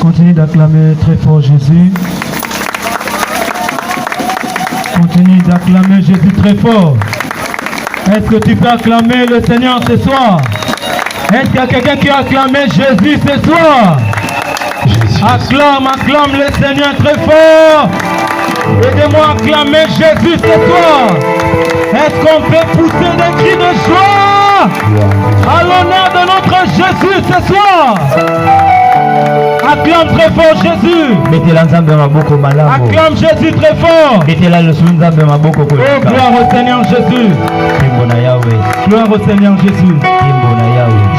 Continue d'acclamer très fort Jésus. Continue d'acclamer Jésus très fort. Est-ce que tu peux acclamer le Seigneur ce soir? Est-ce qu'il y a quelqu'un qui a acclamé Jésus ce soir? Acclame le Seigneur très fort. Aidez-moi à acclamer Jésus ce soir. Est-ce qu'on peut pousser des cris de joie à l'honneur de notre Jésus ce soir? Acclame très fort Jésus. Acclame Jésus très fort. Oh, gloire au Seigneur Jésus. Gloire au Seigneur Jésus.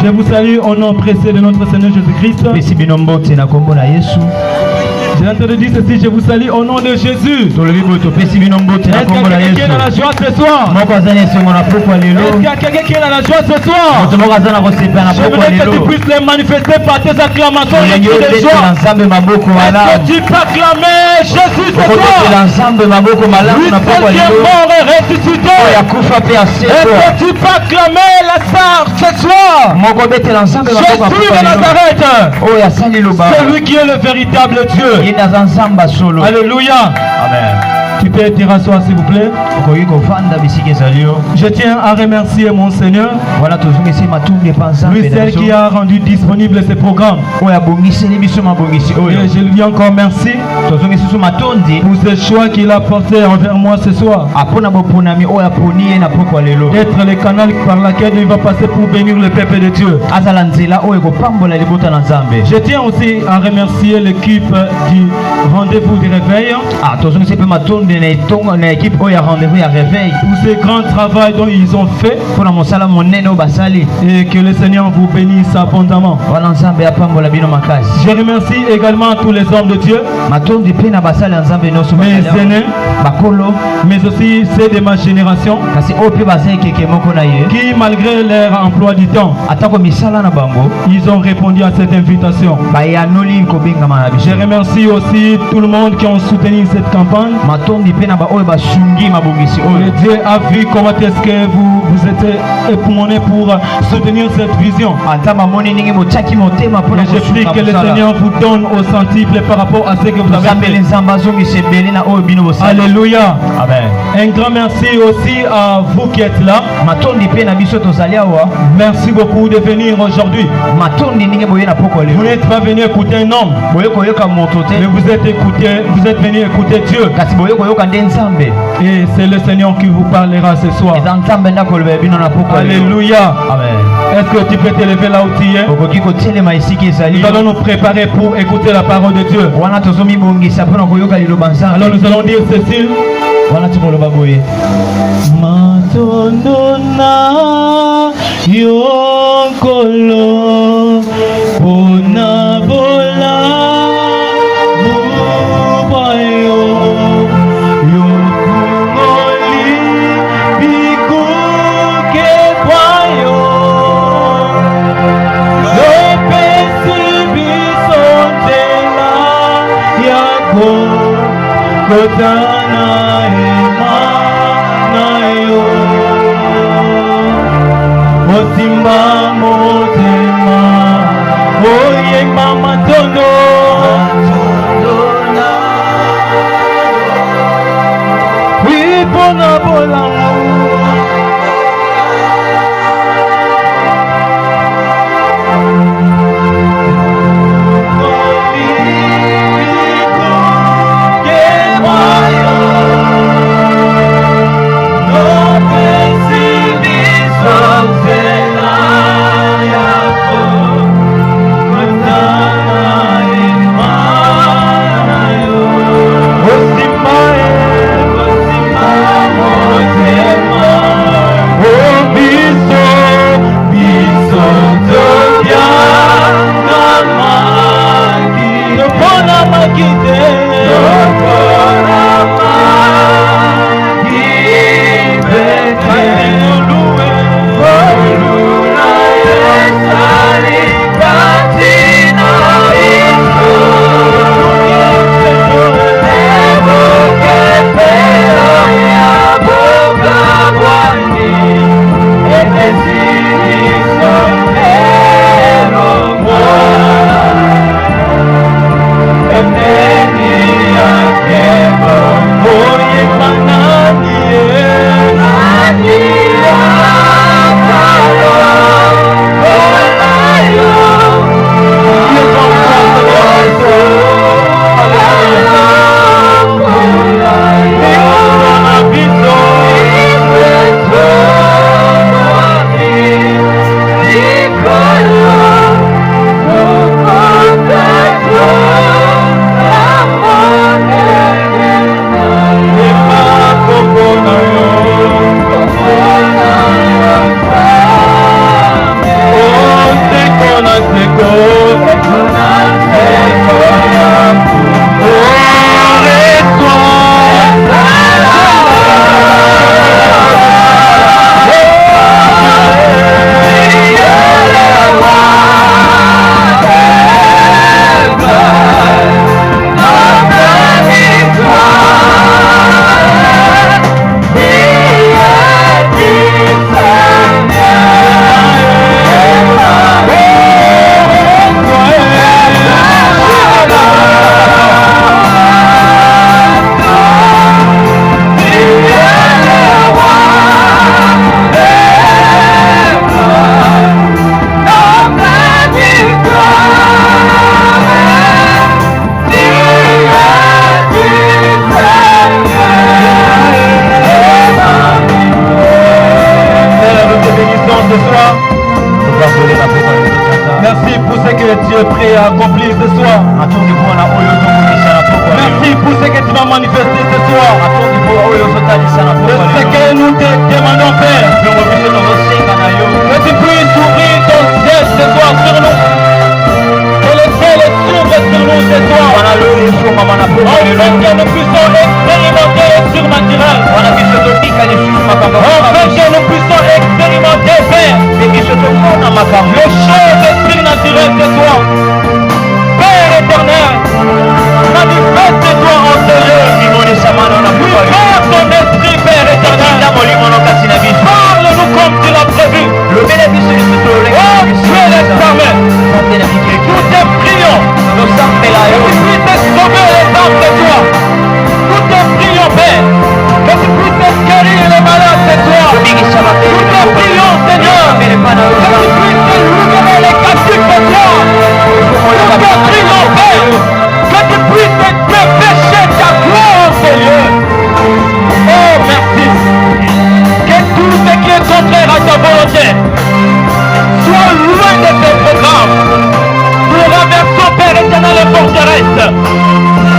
Je vous salue au nom précieux de notre Seigneur Jésus-Christ. J'ai entendu dire ceci, je vous salue au nom de Jésus. Est-ce qu'il y a quelqu'un qui est dans la joie ce soir? Est-ce qu'il y a quelqu'un qui est dans la joie ce soir? Je voudrais que tu puisses les manifester par tes acclamations et tes de joie. Est-ce que tu peux acclamer Jésus ce soir? Lui seul qui est mort et ressuscité. Est-ce que tu peux acclamer Lazare ce soir? Jésus de Nazareth. Celui qui est le véritable Dieu. Alléluia. Amen. Tu peux te rasseoir s'il vous plaît. Je tiens à remercier mon Seigneur. Lui seul qui a rendu disponible ces programmes. Et je lui dis encore merci pour ce choix qu'il a porté envers moi ce soir. D'être le canal par lequel il va passer pour bénir le peuple de Dieu. Je tiens aussi à remercier l'équipe du rendez-vous du réveil. Pour ce grand travail dont ils ont fait. Et que le Seigneur vous bénisse abondamment. Je remercie également tous les hommes de Dieu, mes aînés, mais aussi ceux de ma génération qui, malgré leur emploi du temps, ils ont répondu à cette invitation. Je remercie aussi tout le monde qui ont soutenu cette campagne. Et Dieu a vu comment est-ce que vous êtes époumonés pour soutenir cette vision. Et je prie que le Seigneur vous donne au centuple par rapport à ce que vous avez fait. Alléluia. Amen. Un grand merci aussi à vous qui êtes là. Merci beaucoup de venir aujourd'hui. Vous n'êtes pas venu écouter un homme, mais vous êtes venu écouter Dieu. Et c'est le Seigneur qui vous parlera ce soir. Alléluia. Amen. Est-ce que tu peux te lever là où tu es? Nous allons nous préparer pour écouter la parole de Dieu. Alors nous allons dire ceci. Matondona yonkolo bonabola mubayo yokungoli bikuke kwayo lopesi bisontela yako kotana emanayo otimba motema oye mama tondo wipona bolamu Zela ce soir. Merci pour ce que tu es prêt à accomplir ce soir. Merci pour ce que tu vas manifester ce soir. C'est ce que nous te demandons, Père. Que tu puisses ouvrir ton ciel ce soir sur nous. Que le ciel s'ouvre sur nous ce soir. Afin que nous puissions expérimenter le surnaturel. Afin que nous puissions expérimenter, Père, les choses surnaturelles ce soir. Père éternel, manifeste-toi en ce lieu. Libère ton esprit, Père éternel. Parle-nous comme tu l'as prévu. Oh Dieu les armées, nous te prions. Que tu puisses sauver les âmes de toi. Nous te prions, Père. Que tu puisses guérir les malades de toi. Nous te prions, Seigneur. Que tu puisses libérer les captifs de toi. Nous te prions, Père. Que tu puisses dépêcher ta gloire, Seigneur. Oh, merci. Que tout ce qui est contraire à ta volonté soit loin de tes programmes. Nous renversons, Père éternel, les forteresses.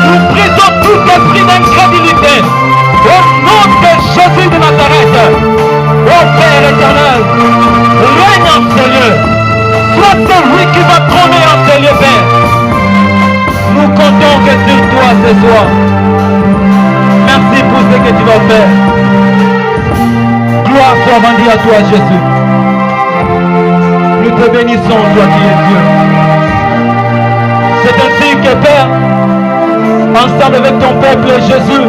Nous brisons tout esprit d'incrédulité. Au nom de Jésus de Nazareth. Oh Père éternel, règne en ce lieu. Sois celui qui va trôner en ce lieu, Père. Nous comptons que sur toi ce soir. Merci pour ce que tu vas faire. Gloire soit rendue à toi, Jésus. Nous te bénissons, toi qui es Dieu. C'est ainsi que, Père, ensemble avec ton peuple Jésus,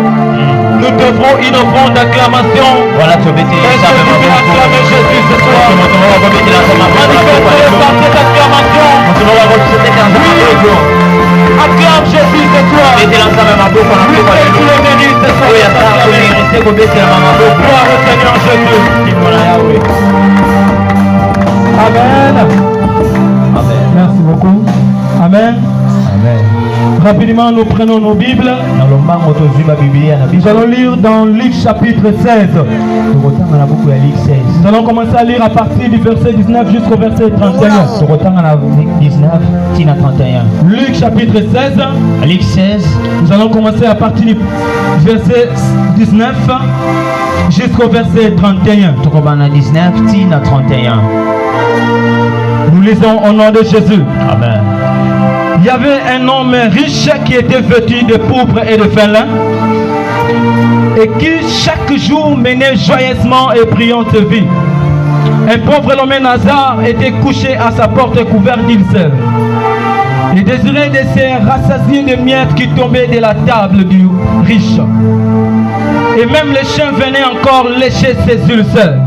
nous devrons une offrande d'acclamation. Voilà, tu veux acclamer Jésus ce soir. Manifestez par cette acclamation. Acclame Jésus ce soir. Lui qui le mérite ce soir. Gloire au Seigneur Jésus. Amen. Amen. Merci beaucoup. Amen. Amen. Rapidement, nous prenons nos Bibles. Nous allons lire dans Luc chapitre 16. Nous allons commencer à lire à partir du verset 19 jusqu'au verset 31. Luc chapitre 16. Luc 16. Nous allons commencer à partir du verset 19 jusqu'au verset 31. Nous lisons au nom de Jésus. Amen. Il y avait un homme riche qui était vêtu de pourpre et de fin lin et qui chaque jour menait joyeusement et brillante vie. Un pauvre nommé Lazare était couché à sa porte couvert d'ulcères. Il désirait de se rassasier de miettes qui tombaient de la table du riche. Et même les chiens venaient encore lécher ses ulcères.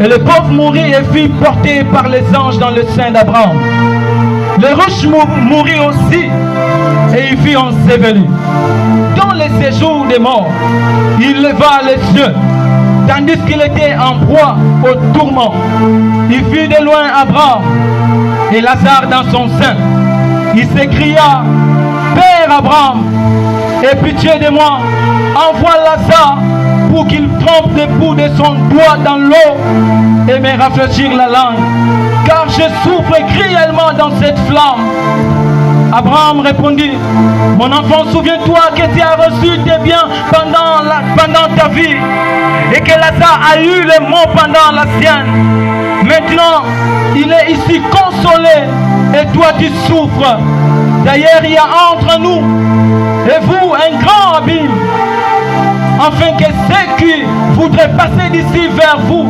Et le pauvre mourit et fut porté par les anges dans le sein d'Abraham. Le riche mourit aussi et il fut enseveli. Dans le séjour des morts, il leva les yeux, tandis qu'il était en proie au tourment. Il vit de loin Abraham et Lazare dans son sein. Il s'écria: Père Abraham, aie pitié de moi, envoie Lazare pour qu'il trempe le bout de son doigt dans l'eau et me rafraîchir la langue, car je souffre cruellement dans cette flamme. Abraham répondit: Mon enfant, souviens-toi que tu as reçu tes biens pendant ta vie et que Lazare a eu les maux pendant la sienne. Maintenant, il est ici consolé et toi tu souffres. D'ailleurs, il y a entre nous et vous un grand abîme, afin que ceux qui voudraient passer d'ici vers vous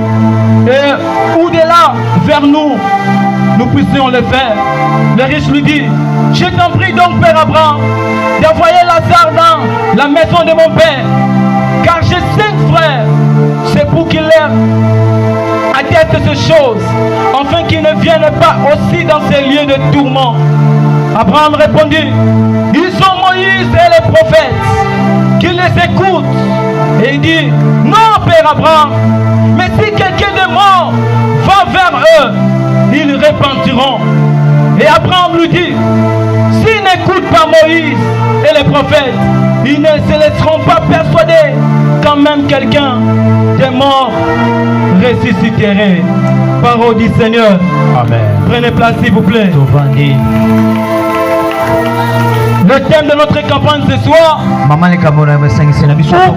et au-delà vers nous, nous puissions le faire. Le riche lui dit: Je t'en prie donc, Père Abraham, d'envoyer Lazare dans la maison de mon père, car j'ai 5 frères. C'est pour qu'il leur atteste ces choses, afin qu'ils ne viennent pas aussi dans ces lieux de tourment. Abraham répondit: Ils sont Moïse et les prophètes, qu'ils les écoutent. Et il dit: Non, Père Abraham, mais si quelqu'un de mort va vers eux, ils repentiront. Et Abraham lui dit: S'ils n'écoutent pas Moïse et les prophètes, Ils ne se laisseront pas persuader quand même quelqu'un des morts ressusciterait. Parole du Seigneur. Amen. Prenez place s'il vous plaît. Le thème de notre campagne ce soir: où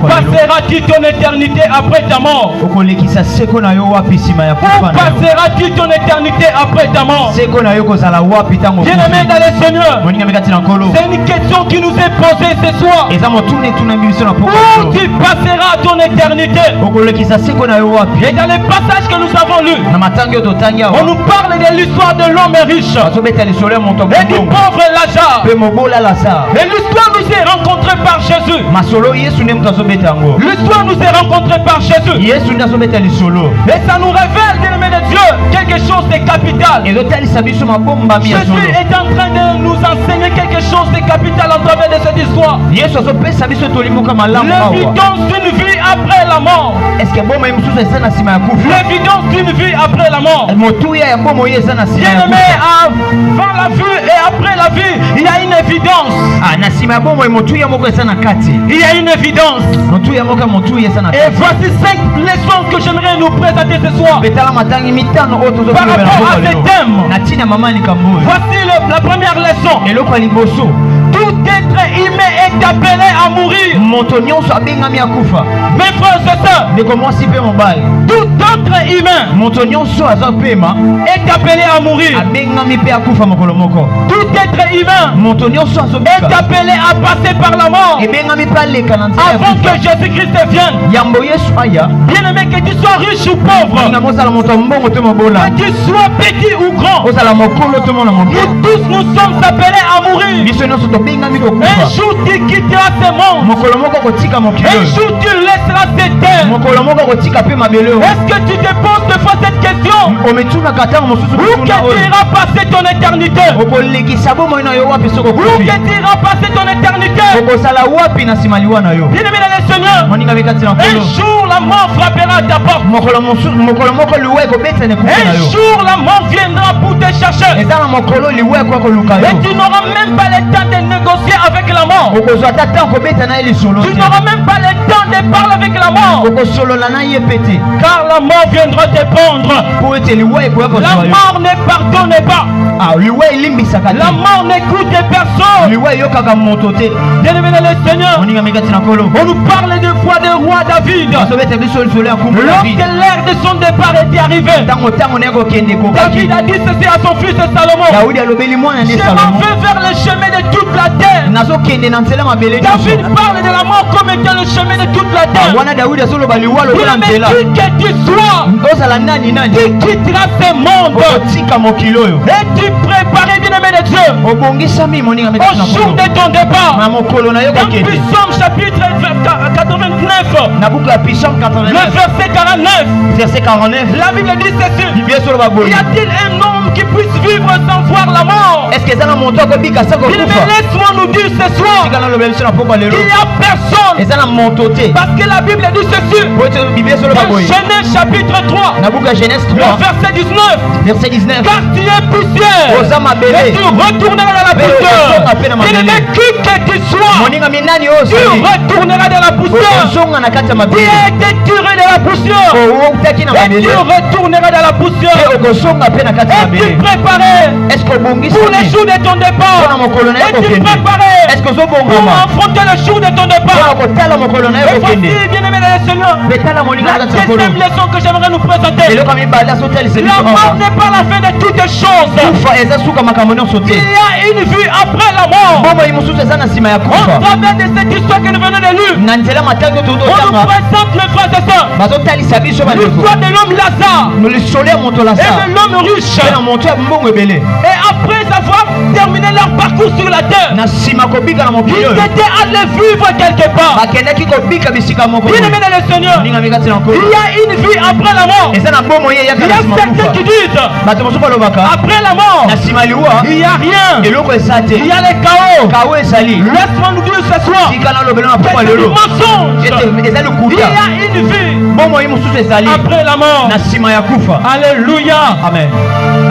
passeras-tu ton éternité après ta mort? Où passeras-tu ton éternité après ta mort? Bien-aimé dans le Seigneur, c'est une question qui nous est posée ce soir. Où tu passeras ton éternité? Et dans les passages que nous avons lus, on nous parle de l'histoire de l'homme riche et du pauvre Lazare. Et l'histoire nous est rencontrée par Jésus. L'histoire nous est rencontrée par Jésus. Et ça nous révèle, bien-aimé de Dieu, quelque chose de capital. Jésus est en train de nous enseigner quelque chose de capital en travers de cette histoire. L'évidence d'une vie après la mort. L'évidence d'une vie après la mort. Bien-aimé, avant la vie et après la vie, il y a une évidence. Il y a une évidence. Et voici 5 leçons que j'aimerais nous présenter ce soir par rapport à ces thèmes. Voici la première leçon. Tout être humain est appelé à mourir. Mes frères et sœurs, tout être humain est appelé à mourir. Tout être humain est appelé à passer par la mort avant que Jésus-Christ vienne. Bien-aimé, que tu sois riche ou pauvre, que tu sois petit ou grand, nous tous nous sommes appelés à mourir. Un jour tu quitteras ce monde. Un jour tu laisseras cette terre. Est-ce que tu te poses de fois cette question? Où que tu iras passer ton éternité? Où que tu iras passer ton éternité? Bien-aimé dans le Seigneur, un jour la mort frappera à ta porte. Un jour la mort viendra pour te chercher. Et tu n'auras même pas le temps de négocier avec la mort. Tu n'auras même pas le temps de parler avec la mort. Car la mort viendra te prendre. La mort ne pardonne pas. La mort n'écoute personne. Bien-aimé dans le Seigneur, on nous parle des fois du roi David. Lorsque l'heure de son départ était arrivée, David a dit ceci à son fils Salomon: je m'en vais vers le chemin de toute la terre. David parle de la mort comme étant le chemin de toute la terre. Bien-aimé, qui que tu sois, tu quitteras ce monde. Et tu prépares, bien-aimé de Dieu, au jour de ton départ. Dans Psaume chapitre 89, le verset 49, la Bible dit ceci: y a-t-il un homme qui puisse vivre sans voir la mort? Bien-aimé, laisse-moi nous dire ce soir, il n'y a personne. Parce que la Bible dit ceci dans Genèse chapitre 3, le verset 19, car tu es poussière et tu retourneras dans la poussière. Bien-aimé, qui que tu sois, tu retourneras dans la poussière. Tu as été tiré de la poussière et tu retourneras dans la poussière. Es-tu préparé pour le jour de ton départ? Es-tu préparé pour affronter le jour de ton départ? Et voici, bien-aimé dans le Seigneur, la deuxième leçon que j'aimerais nous présenter: la mort n'est pas la fin de toutes choses. Il y a une vie après la mort. Au travers de cette histoire que nous venons de lire, on nous présente le frère et sœurs l'histoire de l'homme Lazare et de l'homme riche. Et après avoir terminé leur parcours sur la terre, ils étaient allés vivre quelque part. Bien-aimé dans le Seigneur, il y a une vie après la mort. Il y a certains qui disent après la mort, il n'y a rien. Il y a les chaos. Laisse-moi nous dire ce soir, c'est du mensonge. Il y a une vie après la mort. Alléluia. Amen.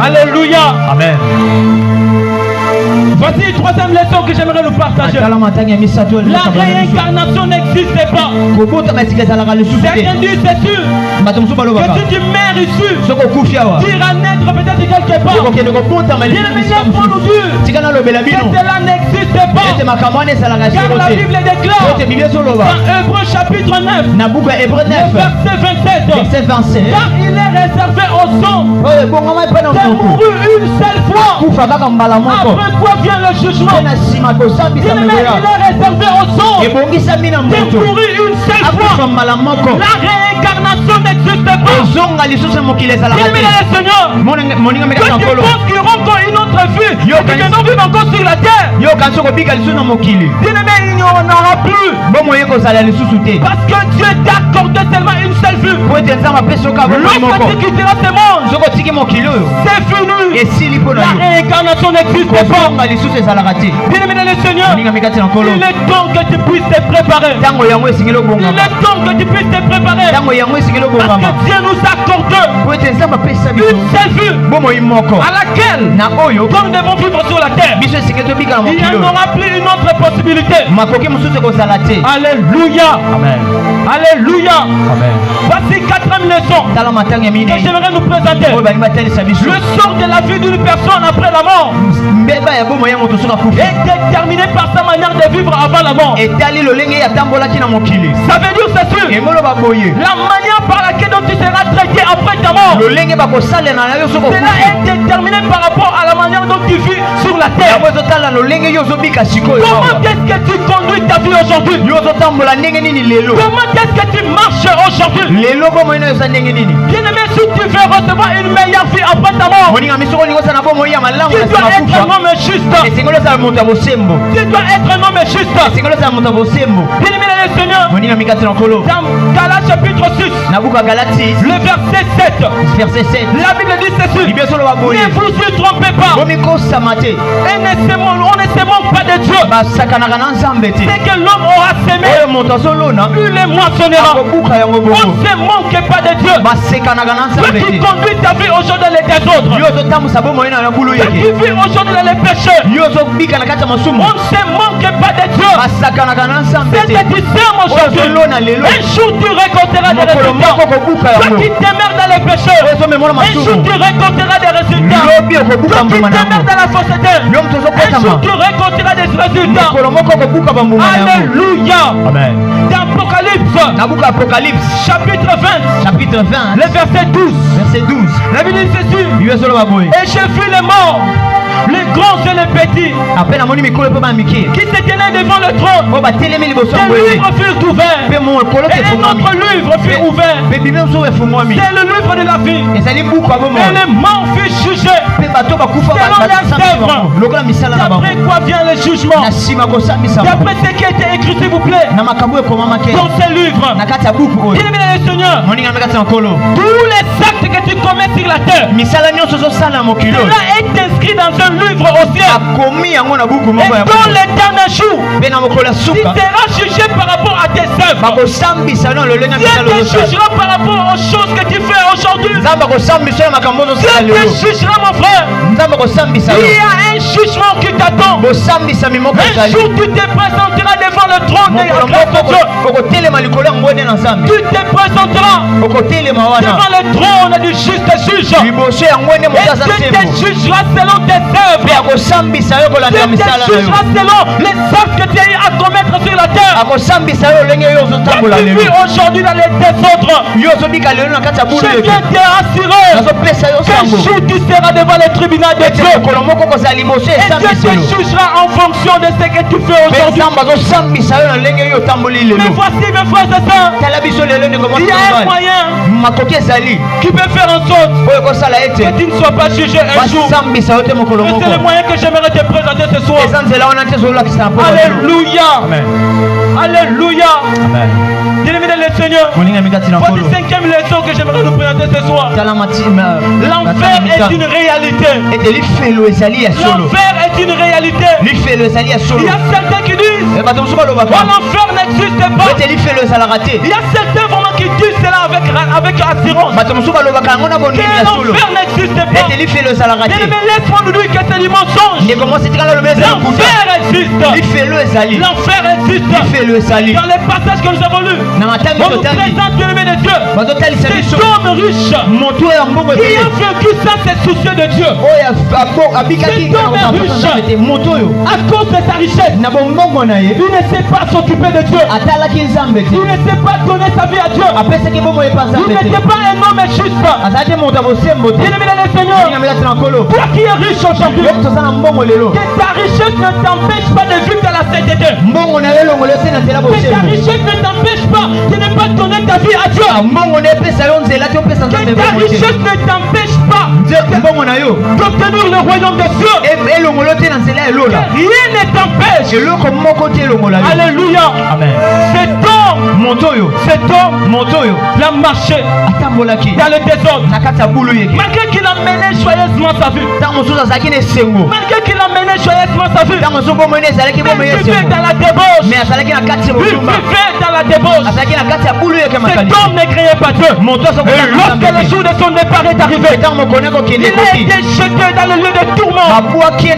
Alléluia. Amen. Voici une troisième leçon que j'aimerais nous partager. La réincarnation n'existe pas. Certains disent c'est sûr que si tu meurs ici, tu iras naître peut-être quelque part. Bien aimé, pour nous dire que cela n'existe pas. Car la Bible déclare dans Hébreux chapitre 9, verset 27, car il est réservé aux hommes de mourir une seule fois. Après quoi vient le jugement. Bien aimé, il est réservé aux hommes de mourir une seule fois. La réincarnation n'existe pas. Bien aimé, le Seigneur, que tu penses qu'il y aura encore une autre vie et que nous vivons encore sur la terre. Bien aimé, il n'y en aura plus. Parce que Dieu t'a accordé seulement une seule vue. Lorsque tu quitteras ce monde, c'est fini. La réincarnation n'existe pas. Bien aimé le Seigneur, il est temps que tu puisses te préparer. Il est temps que tu puisses te préparer. Parce que Dieu nous accorde une seule vue à laquelle nous devons vivre sur la terre. Il n'y en aura plus une autre possibilité. Alléluia. Amen. Alléluia. Amen. Voici quatrième leçon que j'aimerais nous présenter. Le sort de la vie d'une personne après la mort est déterminé par sa manière de vivre avant la mort. Ça veut dire c'est sûr. La manière par laquelle tu seras traité après ta mort, cela est déterminé par rapport à la manière dont tu vis sur la terre. Comment est-ce que tu conduis ta vie aujourd'hui? Comment est-ce que tu marches aujourd'hui? Bien aimé, si tu veux recevoir une meilleure vie après ta mort, tu dois être un homme juste. Tu dois être un homme juste. Bien aimé le Seigneur, dans Galates chapitre 6, le verset 7, la Bible dit ceci: ne vous y trompez pas, et on ne se moque pas de Dieu. C'est que l'homme aura semé, il les moissonnera. On ne se moque pas de Dieu. Toi qui conduis ta vie aujourd'hui dans les désordres, toi qui vis aujourd'hui dans les péchés, on ne se moque pas de Dieu. C'est des discernes aujourd'hui. Un jour tu récolteras des résultats. Toi qui t'émerdes dans les péchés, un jour tu récolteras des résultats. Toi qui t'émerdes dans la fausseté, un jour tu récolteras des résultats. Alléluia. Amen. Dans Apocalypse chapitre 20, le verset 12, la Bible dit ceci: et j'ai vu les morts, les grands et les petits, qui se tenaient devant le trône. Des livres furent ouverts, et un autre livre fut ouvert. C'est le livre de la vie. Et les morts furent jugés selon leurs œuvres. D'après quoi vient le jugement? D'après ce qui a été écrit, s'il vous plaît, dans ce livre. Bien aimé le Seigneur, tous les actes que tu commets sur la terre, cela est inscrit dans un livre au ciel. Et dans les derniers jours, tu seras jugé par rapport à tes œuvres. Dieu te jugera par rapport aux choses que tu fais aujourd'hui. Dieu te jugera, mon frère. Il y a un jugement qui t'attend. Un jour tu te présenteras devant le trône de la grâce de Dieu. Tu te présenteras devant le trône du juste juge. Et Dieu te jugera selon tes œuvres. Dieu te jugera selon les actes que tu as eu à commettre sur la terre. Quand tu vis aujourd'hui dans les désordres, je viens te rassurer qu'un jour tu seras devant le tribunal de Dieu. Et Dieu te jugera en fonction de ce que tu fais aujourd'hui. Mais voici, mes frères et sœurs, il y a un moyen qui peut faire en sorte que tu ne sois pas jugé un jour. Et c'est le moyen que j'aimerais te présenter ce soir. Alléluia. Alléluia. Bien-aimé le Seigneur, voici cinquième leçon que j'aimerais nous présenter ce soir. L'enfer est une réalité. L'enfer est une réalité. Il y a certains qui disent l'enfer n'existe pas. Il y a certains vraiment qui qui disent cela avec assurance. Que l'enfer n'existe pas. Bien-aimé, laisse-moi nous dire que c'est du mensonge. L'enfer existe. L'enfer existe. Dans les passages que nous avons lus, on nous présente, bien-aimé de Dieu, cet homme riche qui a vécu sans se soucier de Dieu. Cet homme est riche à cause de sa richesse. Il ne sait pas s'occuper de Dieu. Il ne sait pas donner sa vie à Dieu. Il n'était pas un homme juste. Bien-aimé dans le Seigneur, toi qui es riche aujourd'hui, que ta richesse ne t'empêche pas de vivre dans la sainteté. Que ta richesse ne t'empêche pas de ne pas donner ta vie à Dieu. Que ta richesse ne t'empêche pas d'obtenir le royaume des cieux. Rien ne t'empêche. Alléluia. Amen. Cet homme l'a marché dans le désordre. Malgré qu'il a mené joyeusement sa vie. Malgré qu'il a mené joyeusement sa vie. Il vivait dans la débauche. Il vivait dans la débauche. Cet homme ne craignait pas Dieu. Et lorsque le jour de son départ est arrivé, il a été jeté dans le lieu de tourment. Il a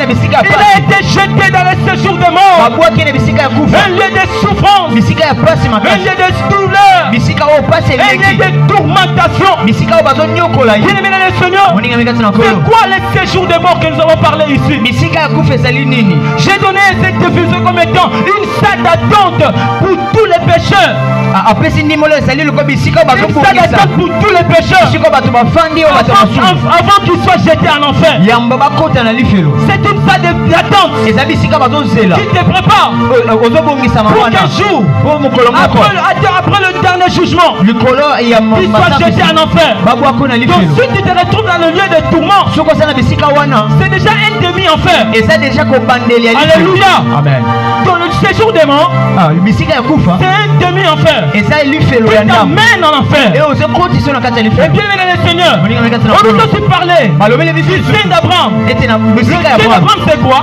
été jeté dans le séjour de mort. Un lieu de souffrance. Un lieu de douleur. Un lieu de tourmentation. Bien-aimé dans le Seigneur, c'est quoi le séjour de mort que nous avons parlé ici? J'ai donné cette définition comme étant une salle d'attente pour tous les pécheurs. Une salle d'attente pour tous les pécheurs. Avant qu'ils soient jetés en enfer. C'est une salle d'attente qui te prépare pour quel jour? Après le dernier jugement, qu'ils soient jetés en enfer. Donc si tu te retrouves dans le lieu de tourment, c'est déjà un demi-enfer. Alléluia. Amen. Dans le séjour des morts, c'est un demi-enfer. Qui t'amène en enfer. Et bien le Seigneur, on nous a aussi parlé du sein d'Abraham. Le sein d'Abraham c'est quoi?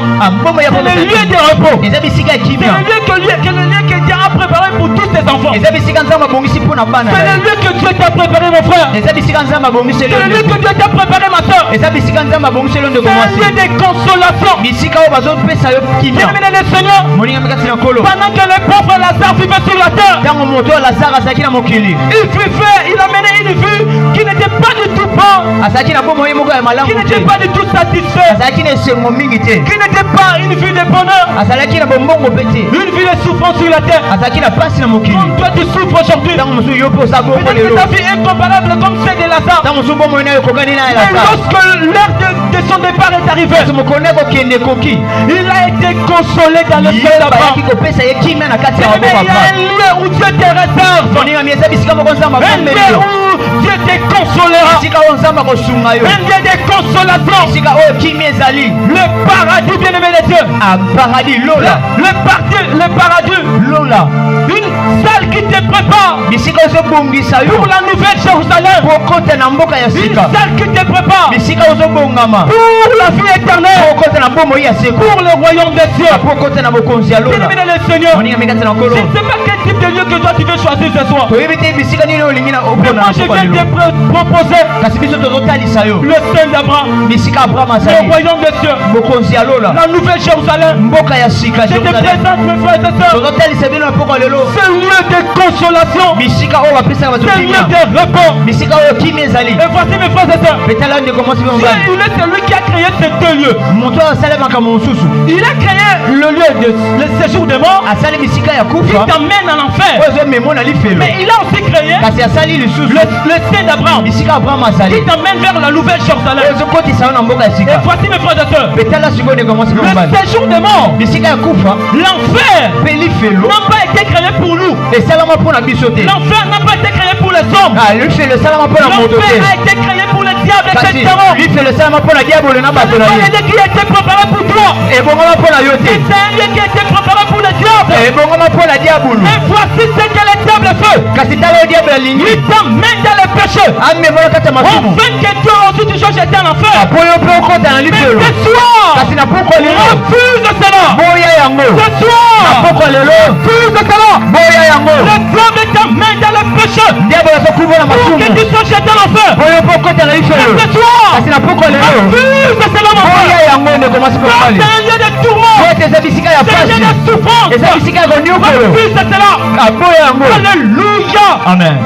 C'est le lieu de repos. C'est le lieu que Dieu a préparé pour tous tes enfants. C'est le lieu que Dieu t'a préparé mon frère. C'est le lieu que Dieu t'a préparé ma soeur. C'est un lieu de consolation. Bien aimé le Seigneur, pendant que le pauvre Lazare vivait sur la terre, il a mené une vie qui n'était pas du tout bonne, qui n'était pas du tout satisfait, qui n'était pas une vie de bonheur, une vie de souffrance sur la terre. Comme toi tu souffres aujourd'hui, peut-être que ta vie est comparable comme celle de Lazare. Et lorsque l'heure de son départ est arrivée, il a été consolé dans le ciel d'Abraham. Il y a un lieu où Dieu te réserve, un lieu où Dieu te consolera, un lieu de consolation, le paradis, bien-aimé de Dieu, le paradis, une salle qui te prépare pour la nouvelle Jérusalem, une salle qui te prépare pour la vie éternelle, pour le royaume des cieux. Bien-aimé dans le Seigneur, je ne sais pas quel type de lieu que toi tu veux choisir ce soir. Mais moi je viens te proposer le sein d'Abraham, le royaume des cieux, la nouvelle Jérusalem. Je te présente mes frères et sœurs ce lieu de consolation, ce lieu de repos. Et voici mes frères et sœurs, Dieu, il est celui qui a créé ces deux lieux. Il a créé le lieu de le séjour des morts qui t'amène en enfer. Mais il a aussi créé le sein d'Abraham qui t'amène vers la nouvelle Jérusalem. Et voici mes frères et sœurs, le séjour des morts, l'enfer n'a pas été créé pour nous. L'enfer n'a pas été créé pour les hommes. L'enfer a été créé pour les diable et ses démons. Lui fait le serment pour la diable et n'a pas de C'est un lieu qui a été préparé pour toi. Et bon, on va pour la yoté. C'est un lieu qui a été préparé pour le diable. Et bon, on va pour la diable. Et voici ce que le diable fait. Quand c'est à la diable, Il t'emmène dans le péché. ah, mais voilà, quand tu m'as Afin que toi aussi tu changes d'état en enfer. pour un peu compte dans le Mais livre. ce soir, Quand c'est n'a pas quoi le refuse cela. Boya yango. Ce soir, Pourquoi le refuse cela. Boya yango. Le diable t'emmène dans le péché. Diable va se couvrir la Pour machine. que tu changes d'état en enfer. Boya un peu compte dans le livre. Ce soir, Quand c'est n'a pas quoi le refuse cela mon Boya frère. yango ne commence pas à C'est parler. un lieu de tourment. Boya tes abisika ya C'est un lieu pasi. de souffrance. Et ça abisika ya nyoko. Refuse cela. Ah, boya yango. Alléluia. Amen.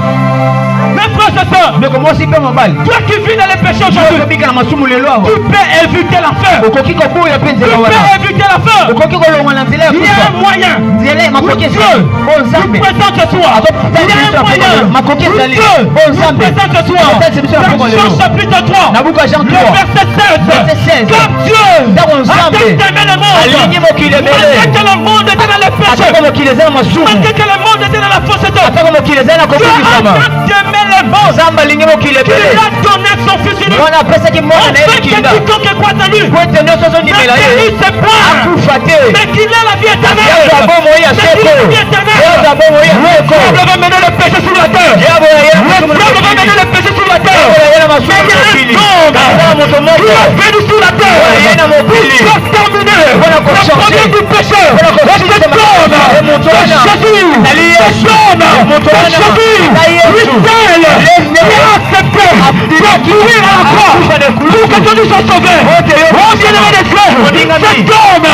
Mes frères et sœurs, Mais comment c'est pas ma balle? toi qui vis dans les péchés aujourd'hui, Tu peux masumu le loi. tu peux éviter l'enfer. Okoki ko boya Tu penze la peux wana. éviter l'enfer. Okoki ko longa na nzela ya Il y a kufa. un moyen. Nzela makoki Dieu ça. Oh nous Nzambe. présente ce soir. Il y a un moyen. Makoki Dieu ezali. Oh nous Nzambe. présente ce soir. Dans Jean chapitre 3, Nabuka Jean le 3. verset 16. Verset 16. Car Dieu Ndako a Nzambe. tant aimé le monde. Alingi mokili Malgré ebele. que le monde était dans le péché. Atako mokili eza na masumu. Malgré que le monde était dans la fausseté. Atako mokili eza na Dieu a kokukisama. tant aimé le monde. Nzambe alingi mokili Il ebele. a donné son fils unique. Mwana apesaki mwana na ye Afin que kinda. quiconque croit en lui Po ete nyonso ozondimela ye. il se perd. Akufa te. Mais qu'il ait la vie éternelle. Yaza bomoi ya Mais qu'il ait seko. la vie éternelle. Yaza bomoi ya seko. Le diable va mener le péché sur la terre. Diabo ya yena Le masumu na diable va mokili. mener le péché sur la terre. Diabo ya yena masumu na mokili. Kaza moto Il moko. a venu sur la terre. Yena mokili. Pour terminer Voilà qu'on le change. problème du péché. Voilà qu'on Et change. cet homme, Et mon c'est wana. Jésus. Nali Cet Yesu. homme, Mon c'est wana. Jésus. Nali Yesu. L'Israël, L'Israël. qui a accepté de mourir à la croix Akufa ne kulu. pour que toi tu sois sauvé. Oh bien-aimé des frères, cet homme,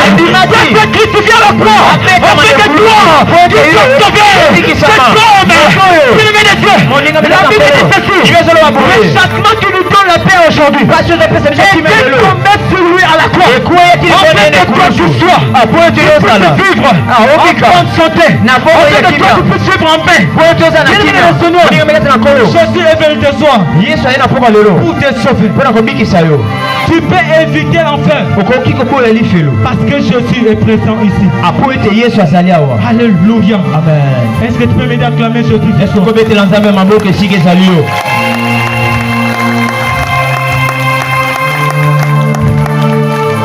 il a accepté de se crucifier à la croix afin que toi tu sois sauvé. Cet homme, bien-aimé des frères, la Bible dit ceci, le châtiment qui nous donne la paix aujourd'hui était tombé sur lui à la croix. Afin que toi tu sois, tu puisses vivre en bonne santé, afin que toi tu puisses vivre en paix. Bien-aimé le Seigneur, Jésus est venu te soir Yesu ayena mpo lelo pour te sauver. mpona kobikisa yo. Tu peux éviter l'enfer Okoki koboya lifelo parce que Jésus est présent ici. apo ete Yesu azali awa. Alléluia. Amen. Est-ce que tu peux m'aider à acclamer Jésus ce Est-ce soir? okobetela nzambe maboko esika ezali yo?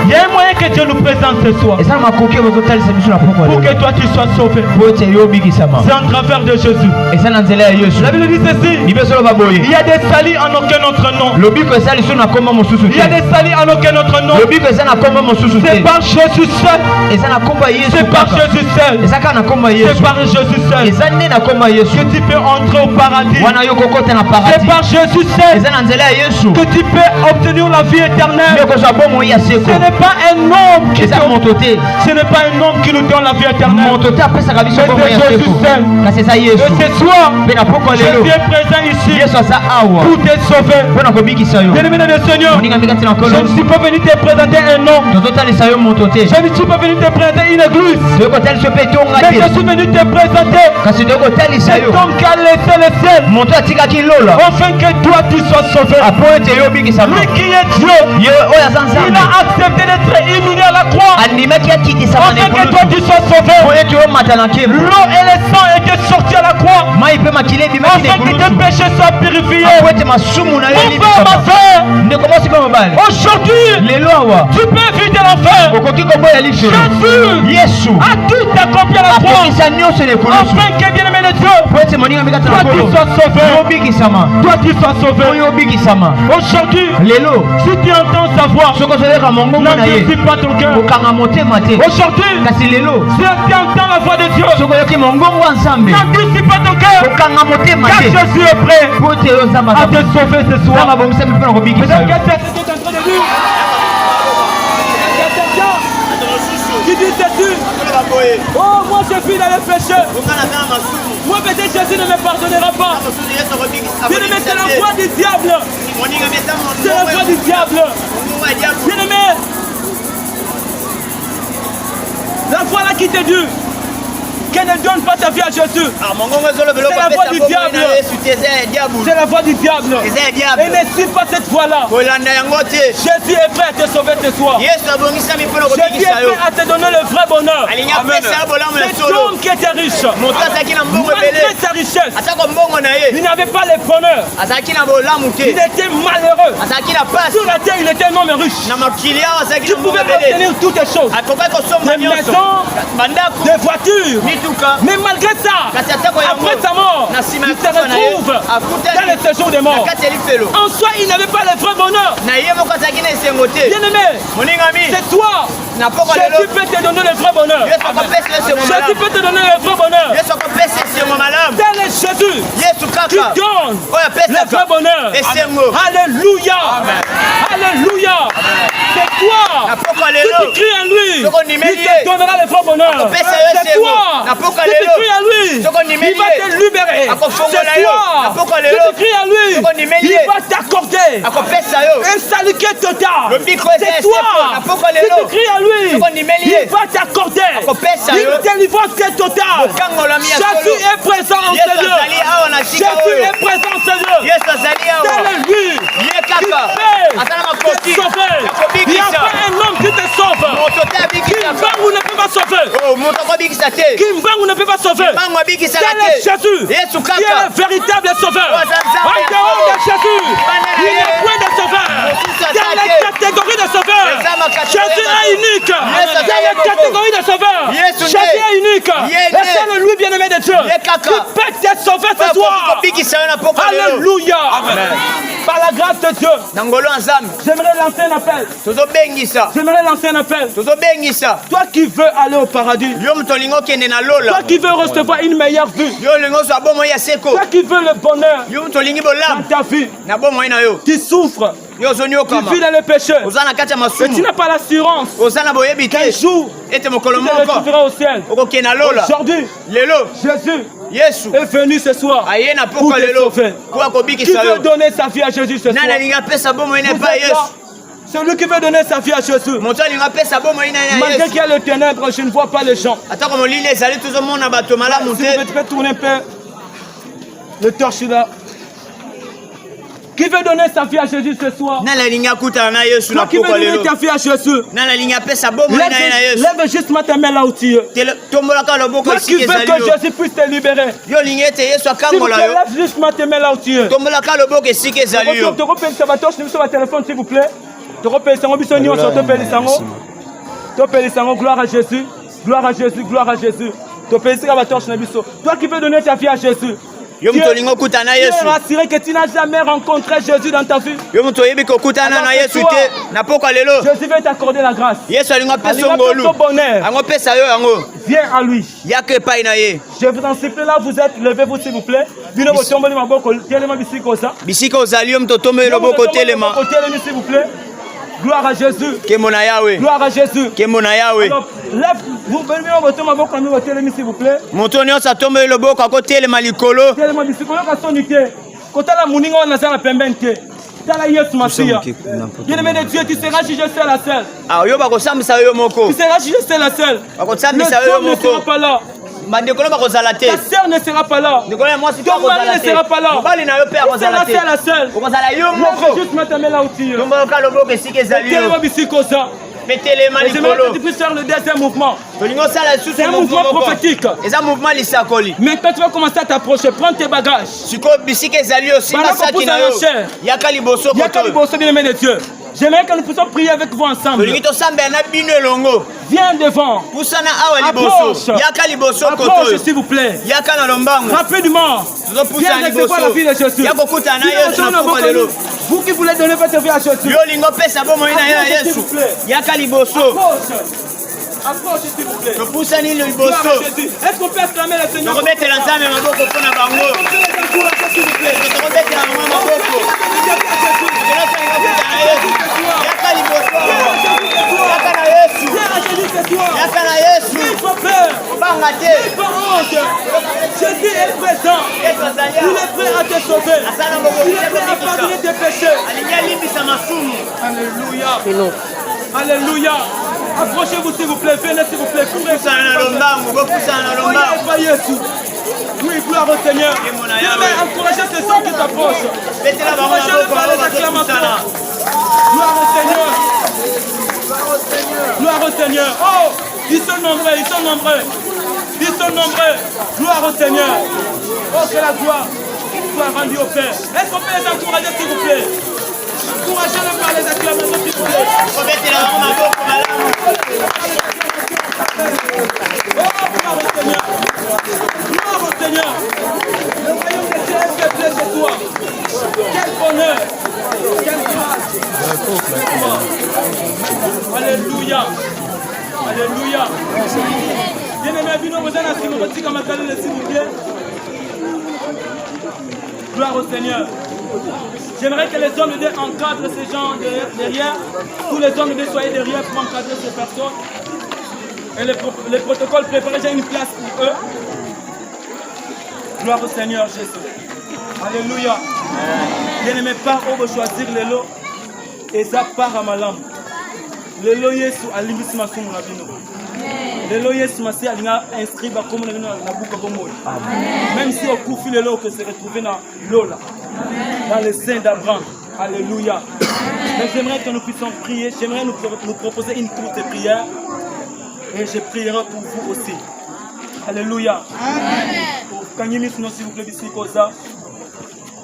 Il y a un moyen que Dieu nous présente ce soir eza na makoki bozotalisa biso na pokwa pour lelo que toi tu sois sauvé. po ete yo obikisama. C'est en travers de Jésus. eza na nzela ya Yesu. La Bible dit ceci. libeso loba boye Il y a des salis en aucun autre nom. lobiko eza liso na kombo mosusu Il y a te. des salis en aucun autre nom. lobiko eza na kombo mosusu C'est te. par Jésus seul. eza na kombo ya Yesu C'est par kaka. Jésus seul. eza kaka na kombo ya C'est Yesu. par Jésus seul eza nde na kombo ya Yesu que tu peux entrer au paradis. wana yo kokota na C'est paradis. par Jésus seul eza na nzela ya Yesu que tu peux obtenir la vie éternelle. nde kozwa bomoi ya seko. Ce n'est pas un homme qui eza moto te. ce n'est pas un homme qui nous donne la vie éternelle. moto te apesaka biso Mais bomoi ya c'est Jésus seko. seul. kasi eza Et Yesu. ce soir, mpe na pokwa lelo Jésus est présent ici Yesu aza awa pour te sauver. mpona kobikisa yo. Bien-aimé dans le Seigneur, moninga mbi kati na je nkolo ne suis pas venu te présenter un homme. tozotalisa yo moto te. Je ne suis pas venu te présenter une église. toyokotalisa yo mpe tonga Mais je te. suis venu te présenter kasi toyokotalisa cet yo homme qui a laissé le ciel moto atikaki lola afin que toi tu sois sauvé. apo ete yo obikisama. Lui qui est Dieu, ye oyo aza il nzambe a accepté d'être humilié à la croix andimaki akitisama na afin que toi tu ekulusu sois sauvé. po ete omata na nkebo. L'eau et le sang étaient sortis à la croix mai mpe makili ebimaki na afin que tes ekulusu péchés soient purifiés. apo ete masumu na yo Mon frère, ma elibisama. soeur, ndeko mwasi mpe mobali aujourd'hui, lelo awa tu peux éviter l'enfer. okoki koboya lifelo. Jésus Yesu a tout accompli à la croix akokisa nyonso na ekulusu afin que bien-aimé de Dieu, po ete moninga mbi kati na toi tu nkolo sois sauvé. yo obikisama. Toi tu sois sauvé. oyo obikisama Aujourd'hui, lelo si tu entends sa voix, soki ozoleka mongongo na ye n'endurcis pas ton cœur. kokanga motema te. Aujourd'hui, kasi lelo si tu entends la voix de Dieu, soki oyoki mongongo wa nzambe n'endurcis pas ton cœur. kokanga motema Car te Jésus est prêt po ete yo nzambe à te sauver ce nzambe soir. abongisami mpe na kobikisa Mesdames, yo. quel texte est en train de lire? Qui dit ceci? Oh, moi je vis dans le péché. Moi peut-être Jésus ne me pardonnera pas. Bien-aimé, c'est la voix du diable. C'est la voix du diable. Bien-aimé, la voix là qui te dit, Que ne donne pas ta vie à Jésus. C'est la voix du diable. C'est la voix du diable. Et ne suis pas cette voie-là. Jésus est prêt à te sauver ce soir. Jésus est prêt à te donner le vrai bonheur. Cet homme qui était riche, malgré sa richesse, il n'avait pas le bonheur. Il était malheureux. Sur la terre, il était un homme riche. Tu pouvais obtenir toutes les choses. Des maisons, des voitures. Mais malgré ça, après sa mort, il se retrouve dans le séjour des morts. En soi, il n'avait pas le vrai bonheur. Bien-aimé, c'est toi. Jésus peut te donner le vrai bonheur. Jésus peut te donner le vrai bonheur. Tel est Jésus qui donne le vrai bonheur. Alléluia. Alléluia. C'est toi. Si tu cries en lui, il te donnera le vrai bonheur. C'est toi. Si tu cries en lui, il va te libérer. C'est toi. Si tu cries en lui, il va t'accorder un salut total. C'est toi. Si tu cries en lui, il va t'accorder une délivrance totale. Jésus est présent en ce lieu. Jésus est présent en ce lieu. C'est lui qui peut te sauver. Il n'y a pas un homme qui te sauve. Kimbangu ne peut pas sauver. Kimbangu ne peut pas sauver. Tel est Jésus qui est le véritable sauveur. En dehors de Jésus, il n'y a point de sauveur. Dans les catégories de sauveurs, Jésus est unique. Dans les catégories de sauveurs, Jésus est unique. Et c'est le lui bien-aimé de Dieu qui peut te sauver ce soir. Alléluia. Par la grâce de Dieu, j'aimerais lancer un appel. J'aimerais lancer un appel. Toi qui veux aller au paradis, toi qui veux recevoir une meilleure vie, toi qui veux le bonheur dans ta vie, qui souffre, tu vis dans le péché, et tu n'as pas l'assurance qu'un jour tu te retrouveras au ciel. Aujourd'hui, Jésus est venu ce soir pour te sauver. Qui veut donner sa vie à Jésus ce soir? Celui qui veut donner sa vie à Jésus. Malgré qu'il y a le ténèbre, je ne vois pas les gens. Si tu peux tourner un peu le torche là. Qui veut donner sa vie à Jésus ce soir? Toi qui veux donner ta vie à Jésus, lève juste ta main là où tu es. Toi qui veux que Jésus puisse te libérer, s'il vous plaît, lève juste ta main là où tu es. Tu repères sur ma torche, sur ma téléphone s'il vous plaît. Tu repères sur gloire à Jésus, gloire à Jésus, gloire à Jésus. Toi qui veux donner ta vie à Jésus, tu es rassuré que tu n'as jamais rencontré Jésus dans ta vie. Jésus veut t'accorder la grâce. Ton bonheur. Viens à lui. Je vous en supplie là, vous êtes, levez-vous s'il vous plaît. S'il vous plaît. Gloire à Jésus. Gloire à Jésus. Alors, lève, vous venez au bâton, ma boca, nous, s'il vous plaît. Tellement sonité. Quand la mouninga, on a ça la pembente. Tala Yesu Masia. Bien-aimé de Dieu, tu seras jugé seul à seul. Tu seras jugé seul à seul. Le homme ne sera pas là. Ta sœur ne sera pas là. Ton mari ne sera pas là. Tu seras seul à seul. Lève juste mettre ta main là où tu es. J'aimerais que tu puisses faire le deuxième mouvement. C'est un mouvement prophétique. Maintenant tu vas commencer à t'approcher. Prends tes bagages. Bien-aimé de Dieu. J'aimerais que nous puissions prier avec vous ensemble. Viens devant. Approche s'il vous plaît. Rapidement. Viens recevoir la vie de Jésus. Vous qui voulez donner votre vie à Jésus. S'il vous plaît. Approche s'il vous plaît. Est-ce qu'on peut acclamer le Seigneur? Jésus est présent. Il est prêt à te sauver. Il est prêt à pardonner tes péchés. Alléluia. Alléluia. Approchez-vous s'il vous plaît, venez s'il vous plaît. Oui, gloire au Seigneur. Encouragez ces gens qui t'approchent. Encouragez-les par les acclamations. Gloire au Seigneur. Gloire au Seigneur. Oh, ils sont nombreux, ils sont nombreux. Ils sont nombreux. Gloire au Seigneur. Oh, que la gloire soit rendue au Père. Est-ce qu'on peut les encourager s'il vous plaît? Encouragez-les par les acclamations s'il vous plaît. Oh, gloire au Seigneur. Gloire au Seigneur. Le royaume de Dieu est fait chez toi. Quel bonheur. Quelle grâce. Alléluia. Alléluia. Bien-aimé, s'il vous plaît. Gloire au Seigneur. J'aimerais que les hommes de Dieu encadrent ces gens derrière. Tous les hommes de Dieu soient derrière pour encadrer ces personnes. Et les protocoles préparés, j'ai une place pour eux. Gloire au Seigneur Jésus. Alléluia. Bien-aimé, par où vous choisir les lots. Et ça part à ma lampe. Le lot Yesu alimbisi masumu na bino. Le lot Yesu masi alinga inscrit ba comme na bino na buka bomoy. Même si au coup le lot que se retrouver dans l'eau là. Dans le sein d'Abraham. Alléluia. Mais j'aimerais que nous puissions prier, j'aimerais nous proposer une courte prière et je prierai pour vous aussi. Alléluia. Amen. Kanyimi sino s'il vous plaît d'ici koza.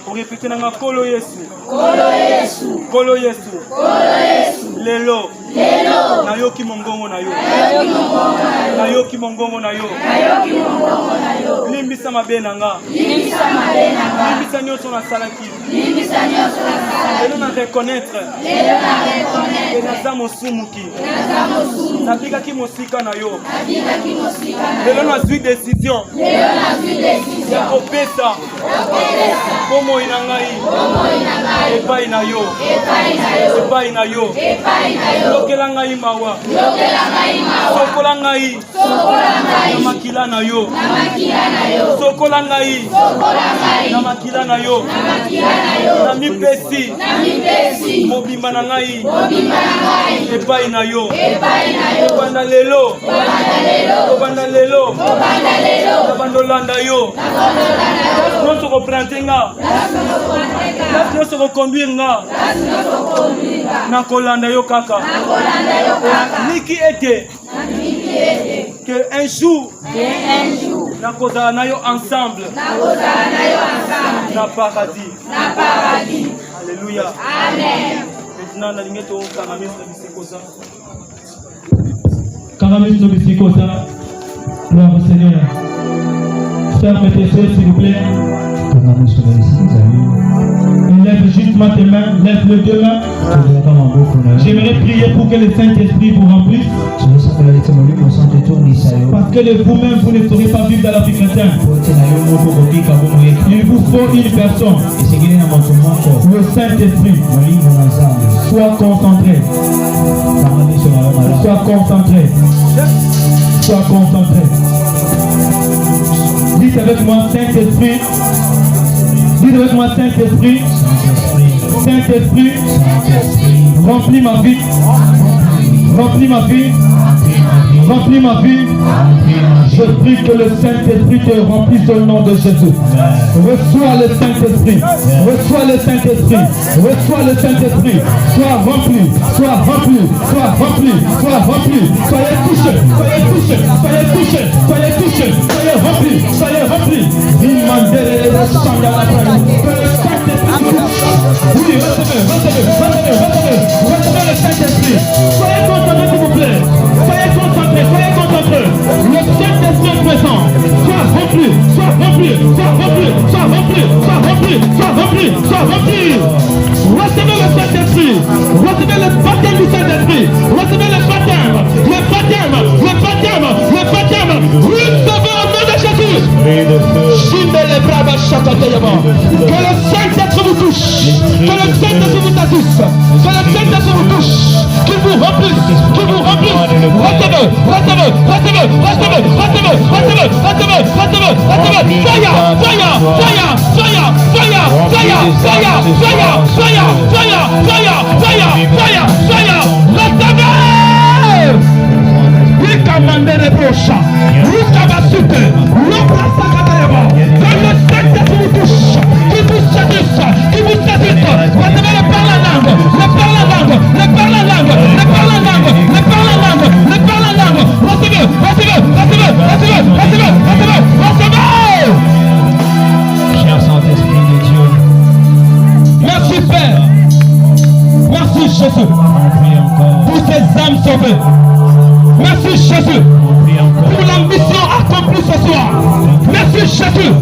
Pour répéter dans Kolo Yesu. Kolo Yesu. Kolo Yesu. Kolo Yesu. Lelo. Lelo. Nayoki mongongo na yo. Nayoki mongongo na yo. Nayoki mongongo na yo. Nayoki mongongo na yo. Limbisa mabena nga. Limbisa mabena nga. Limbisa nyoso na salaki. Limbisa nyoso na salaki. Lelo na reconnaître. Lelo na reconnaître. Et naza mosumuki. Naza mosumuki. Nabika ki mosika na yo. Nabika ki mosika na yo. Lelo na zui décision. Lelo na zui décision. Opesa. Opesa. Como inangai. Como inangai. Epai na yo. Epai na yo. Epai na yo. Epai na yo. Lokela ngai mawa. Lokela ngai mawa. Sokola ngai. Sokola ngai. Na makila na yo. Na makila na yo. Sokola ngai. Sokola ngai. Na makila na yo. Na makila na yo. Na mipesi. Na mipesi. Mobimba na ngai. Mobimba na ngai. Epai na yo. Epai na yo. Banda lelo. Banda lelo. Banda lelo. Banda lelo. Banda landa yo. Banda landa yo. Non se reprendre nga. Non se reconduire nga. Na kolanda yo kaka. Niki était que un jour na kozala na yo ensemble na paradis. Alléluia. Amen. Maintenant na lingeto kangamisa bisikoza. Kangamisa bisikoza. Gloire au Seigneur. Chers frères et sœurs, s'il vous plaît. Lève justement tes mains, lève les deux mains. J'aimerais prier pour que le Saint-Esprit vous remplisse. Parce que de vous-même, vous ne saurez pas vivre dans la vie chrétienne. Il vous faut une personne. Le Saint-Esprit. Sois concentré. Sois concentré. Sois concentré. Dites avec moi, Saint-Esprit. Dites avec moi, Saint-Esprit. Saint-Esprit, remplis ma vie. Remplis ma vie. Remplis ma vie. Je prie que le Saint-Esprit te remplisse au nom de Jésus. Reçois le Saint-Esprit. Reçois le Saint-Esprit. Reçois le Saint-Esprit. Sois rempli. Sois rempli. Sois rempli. Sois rempli. Soyez touchés. Soyez touchés. Soyez touchés. Soyez touchés. Soyez remplis. Soyez remplis. Oui, recevez le Saint-Esprit. Soyez concentrés s'il vous plaît. Soyez concentrés. Le Saint-Esprit est présent. Sois rempli. Recevez le Saint-Esprit. Recevez le baptême du Saint-Esprit. Recevez le baptême. Recevez au nom de Jésus. Que le Saint-Esprit vous touche. Que le Saint-Esprit vous assiste. Que le Saint-Esprit vous touche. Qu'il vous remplisse. Fire. Jésus. Pour ces âmes sauvées. Merci Jésus. Pour la mission accomplie ce soir. Merci Jésus.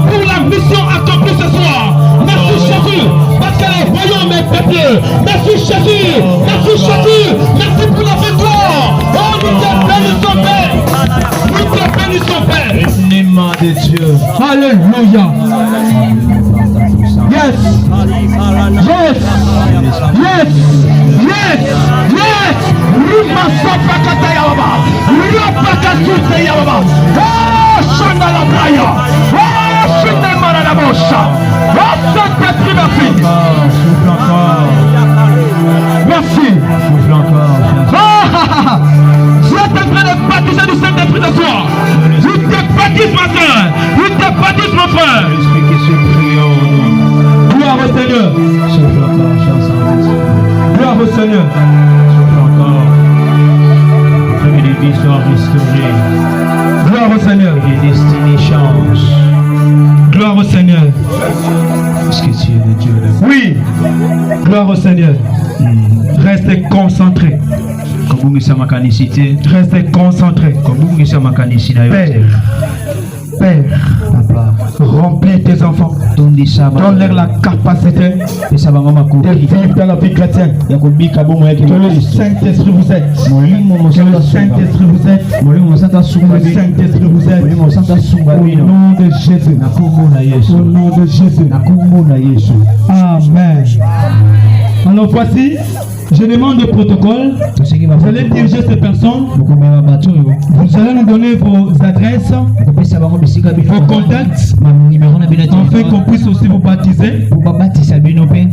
Pour la mission accomplie ce soir. Merci Jésus. Parce que le royaume est peuplé. Merci Jésus. Merci Jésus. Merci pour la victoire. Oh, nous te bénissons Père. Nous te bénissons Père. De Dieu. Alléluia. Yes. Yes. Yes. Yes. Yes. Rima sopa kataya baba. Rima kasuta ya baba. Oh, shanda la braya. Oh, shanda mara la bosha. Oh, Saint-Esprit, merci. Souffle encore. Merci. Souffle encore. Tu es en train de baptiser du Saint-Esprit ce soir. Je te baptise ma soeur. Je te baptise mon frère. L'esprit qui se prie au nom. Gloire au Seigneur. Souffle encore, cher Saint-Esprit. Gloire au Seigneur. Souffle encore. Que les vies soient restaurées. Gloire au Seigneur. Que les destinées changent. Gloire au Seigneur. Parce que tu es le Dieu de Oui. Gloire au Seigneur. Restez concentrés. Restez concentrés. Père, Père, remplis tes enfants. Donne-leur la capacité de vivre dans la vie chrétienne. Que le Saint-Esprit vous aide. Que le Saint-Esprit vous aide. Que le Saint-Esprit vous aide. Au nom de Jésus. Au nom de Jésus. Amen. Alors voici, je demande le protocole. Vous allez diriger ces personnes. Vous allez nous donner vos adresses, vos contacts, afin qu'on puisse aussi vous baptiser,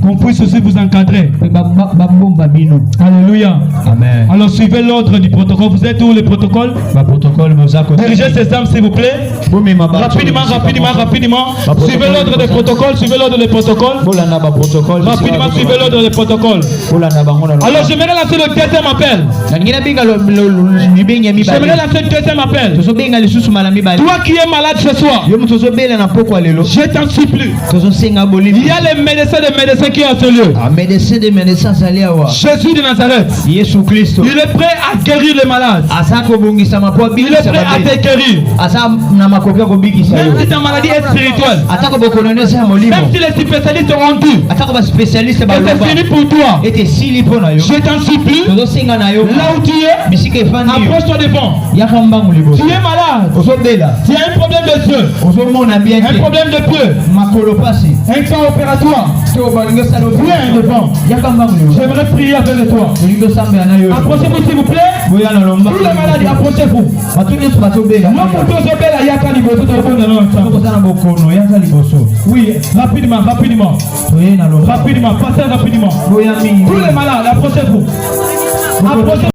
qu'on puisse aussi vous encadrer. Alléluia. Amen. Alors suivez l'ordre du protocole. Vous êtes où le protocole? Dirigez ces âmes s'il vous plaît. Rapidement, rapidement, rapidement. Suivez l'ordre des protocoles. Suivez l'ordre des protocoles. Rapidement, suivez l'ordre des protocoles. Alors j'aimerais lancer le deuxième appel. J'aimerais lancer le deuxième appel. Toi qui es malade ce soir, je t'en supplie. Il y a les médecins des médecins qui ont ce lieu. Jésus de Nazareth. Il est prêt à guérir les malades. Il est prêt à te guérir. Même si ta maladie est spirituelle. Même si les spécialistes ont rendu. Et c'est fini pour toi. Je t'en supplie. Là où tu es, approche-toi devant. Tu es malade. Tu as un problème de yeux. Un problème de pied. Un cas opératoire. Viens devant. J'aimerais prier avec toi. Approchez-vous s'il vous plaît. Tous les malades, approchez-vous. Oui, rapidement, rapidement. Rapidement, passez rapidement. Tous les malades, approchez-vous. Approchez-vous.